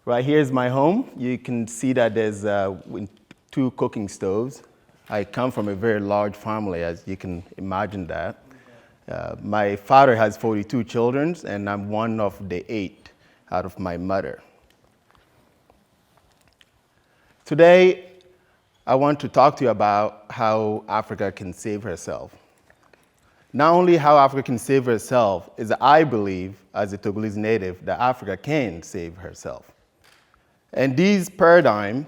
Right here is my home. You can see that there's two cooking stoves. I come from a very large family, as you can imagine that. My father has 42 children, and I'm one of the 8 out of my mother. Today, I want to talk to you about how Africa can save herself. Not only how Africa can save herself, is I believe, as a Togolese native, that Africa can save herself. And this paradigm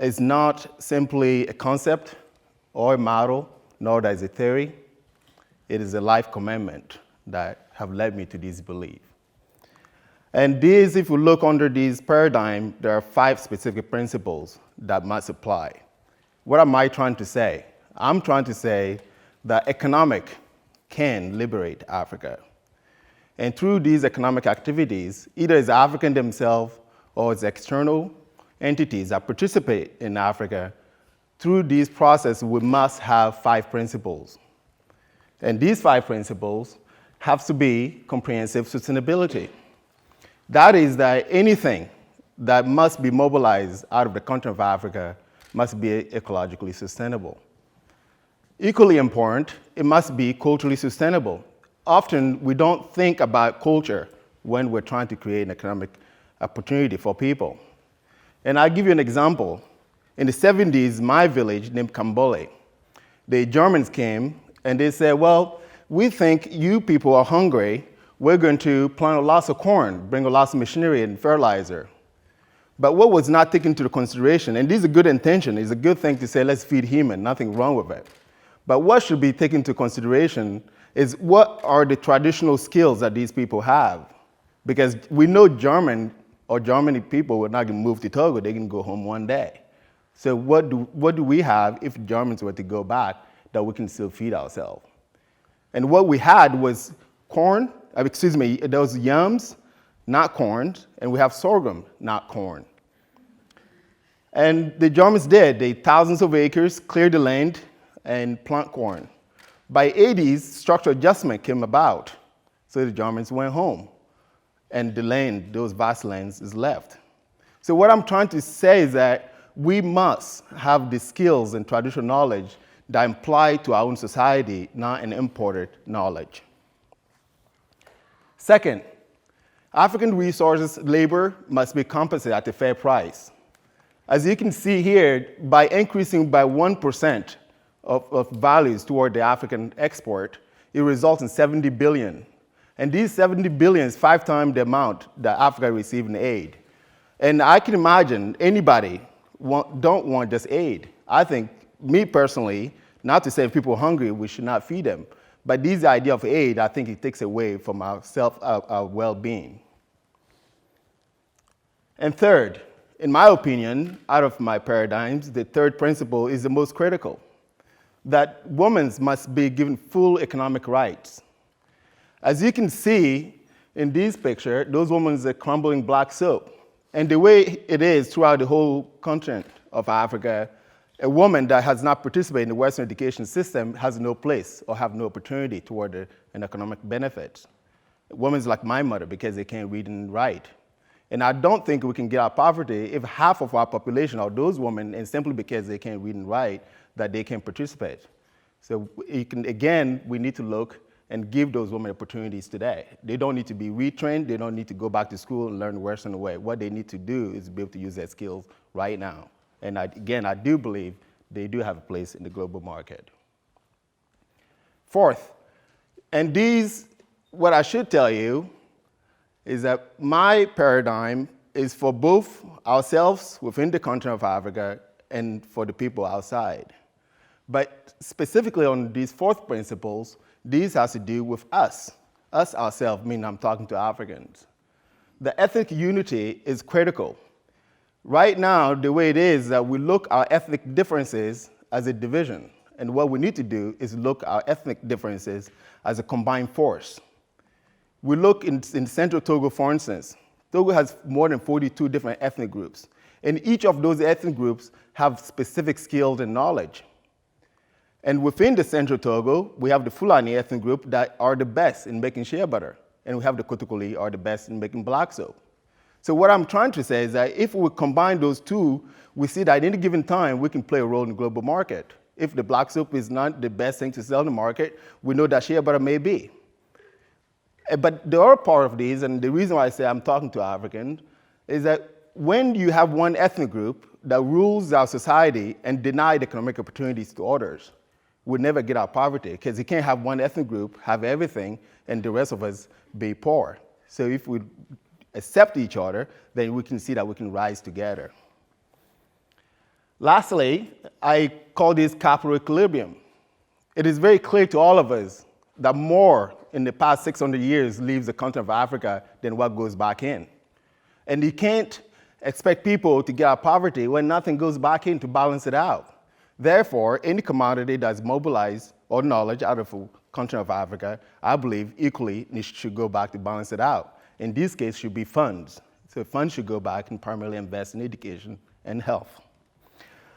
is not simply a concept or a model, nor is it a theory. It is a life commandment that have led me to this belief. And these, if you look under this paradigm, there are 5 specific principles that must apply. What am I trying to say? I'm trying to say that economic can liberate Africa. And through these economic activities, either it's African themselves or it's external entities that participate in Africa, through this process, we must have 5 principles. And these 5 principles have to be comprehensive sustainability. That is that anything that must be mobilized out of the continent of Africa must be ecologically sustainable. Equally important, it must be culturally sustainable. Often, we don't think about culture when we're trying to create an economic opportunity for people. And I'll give you an example. In the 70s, my village named Kaboli, the Germans came and they said, well, we think you people are hungry. We're going to plant lots of corn, bring lots of machinery and fertilizer. But what was not taken into consideration, and this is a good intention, it's a good thing to say, let's feed human, nothing wrong with it. But what should be taken into consideration is what are the traditional skills that these people have? Because we know Germany people will not move to Togo, they can go home one day. So what do we have if Germans were to go back that we can still feed ourselves? And what we had was corn, there was yams, not corn, and we have sorghum, not corn. And the Germans did. They thousands of acres, cleared the land, and plant corn. By 80s, structural adjustment came about, so the Germans went home. And the land, those vast lands, is left. So what I'm trying to say is that we must have the skills and traditional knowledge that apply to our own society, not an imported knowledge. Second, African resources, labor, must be compensated at a fair price. As you can see here, by increasing by 1% of values toward the African export, it results in 70 billion. And these 70 billion is 5 times the amount that Africa received in aid. And I can imagine anybody don't want just aid. I think, me personally, not to say if people are hungry, we should not feed them. But this idea of aid, I think it takes away from our well-being. And third, in my opinion, out of my paradigms, the third principle is the most critical, that women must be given full economic rights. As you can see in this picture, those women are crumbling black soap. And the way it is throughout the whole continent of Africa, a woman that has not participated in the Western education system has no place or have no opportunity toward an economic benefit. Women like my mother, because they can't read and write. And I don't think we can get out of poverty if half of our population are those women, and simply because they can't read and write, that they can participate. So again, we need to look and give those women opportunities today. They don't need to be retrained, they don't need to go back to school and learn the Western way. What they need to do is be able to use their skills right now. And again, I do believe they do have a place in the global market. Fourth, and what I should tell you is that my paradigm is for both ourselves within the continent of Africa and for the people outside. But specifically on these 4th principles, these has to do with us ourselves, meaning I'm talking to Africans. The ethnic unity is critical. Right now, the way it is that we look our ethnic differences as a division. And what we need to do is look our ethnic differences as a combined force. We look in Central Togo, for instance. Togo has more than 42 different ethnic groups. And each of those ethnic groups have specific skills and knowledge. And within the Central Togo, we have the Fulani ethnic group that are the best in making shea butter. And we have the Kotokoli are the best in making black soap. So what I'm trying to say is that if we combine those two, we see that at any given time, we can play a role in the global market. If the black soap is not the best thing to sell in the market, we know that shea butter may be. But the other part of this, and the reason why I say I'm talking to Africans, is that when you have one ethnic group that rules our society and denies economic opportunities to others, we'll never get out of poverty, because you can't have one ethnic group have everything and the rest of us be poor. So if we accept each other, then we can see that we can rise together. Lastly, I call this capital equilibrium. It is very clear to all of us that more in the past 600 years leaves the continent of Africa than what goes back in. And you can't expect people to get out of poverty when nothing goes back in to balance it out. Therefore, any commodity that's mobilized or knowledge out of the continent of Africa, I believe equally should go back to balance it out. In this case, should be funds. So funds should go back and primarily invest in education and health.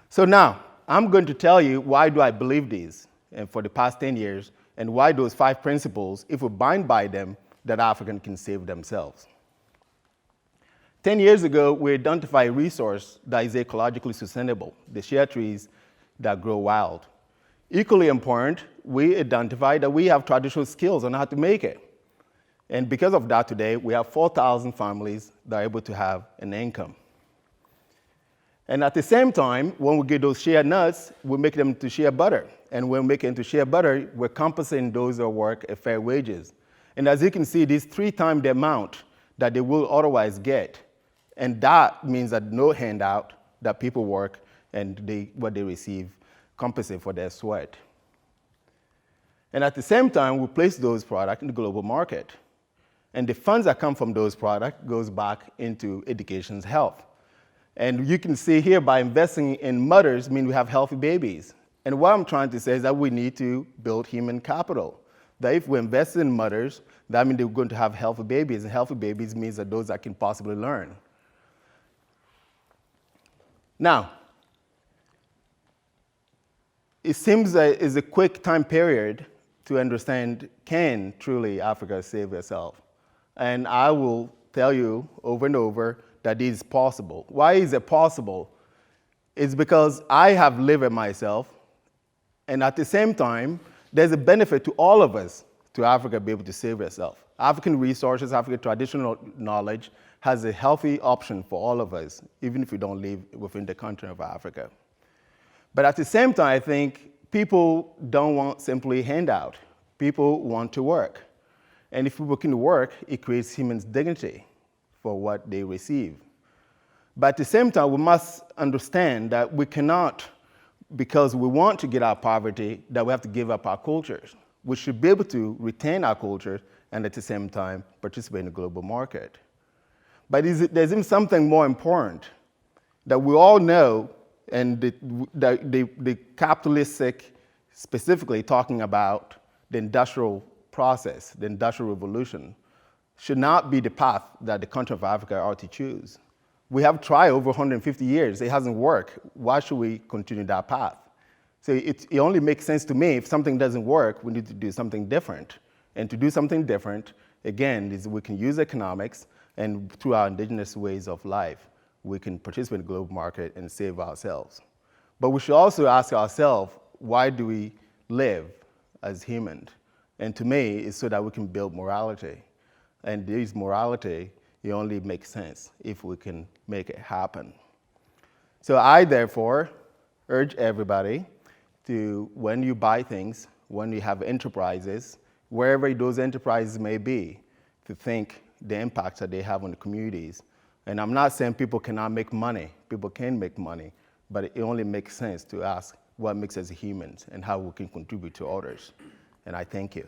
So now, I'm going to tell you why do I believe these and for the past 10 years, and why those 5 principles, if we bind by them, that Africans can save themselves. 10 years ago, we identified a resource that is ecologically sustainable, the shea trees that grow wild. Equally important, we identified that we have traditional skills on how to make it. And because of that today, we have 4,000 families that are able to have an income. And at the same time, when we get those shea nuts, we make them into shea butter. And when we make it into shea butter, we're compensating those that work at fair wages. And as you can see, this 3 times the amount that they will otherwise get. And that means that no handout, that people work and what they receive compensate for their sweat. And at the same time, we place those products in the global market. And the funds that come from those products goes back into education's health. And you can see here by investing in mothers means we have healthy babies. And what I'm trying to say is that we need to build human capital. That if we invest in mothers, that means they're going to have healthy babies. And healthy babies means that those that can possibly learn. Now, it seems that it's a quick time period to understand, can truly Africa save herself? And I will tell you over and over that it is possible. Why is it possible? It's because I have lived it myself, and at the same time, there's a benefit to all of us to Africa be able to save herself. African resources, African traditional knowledge has a healthy option for all of us, even if we don't live within the continent of Africa. But at the same time, I think people don't want simply handout. People want to work. And if people can work, it creates human dignity for what they receive. But at the same time, we must understand that we cannot, because we want to get out of poverty, that we have to give up our cultures. We should be able to retain our cultures and at the same time participate in the global market. But there's even something more important that we all know, and the capitalistic, specifically talking about the industrial process, the industrial revolution, should not be the path that the country of Africa ought to choose. We have tried over 150 years. It hasn't worked. Why should we continue that path? So it only makes sense to me if something doesn't work, we need to do something different. And to do something different, again, is we can use economics, and through our indigenous ways of life, we can participate in the global market and save ourselves. But we should also ask ourselves, why do we live as humans? And to me, it's so that we can build morality. And this morality, it only makes sense if we can make it happen. So I, therefore, urge everybody to, when you buy things, when you have enterprises, wherever those enterprises may be, to think the impact that they have on the communities. And I'm not saying people cannot make money. People can make money, but it only makes sense to ask what makes us humans and how we can contribute to others. And I thank you.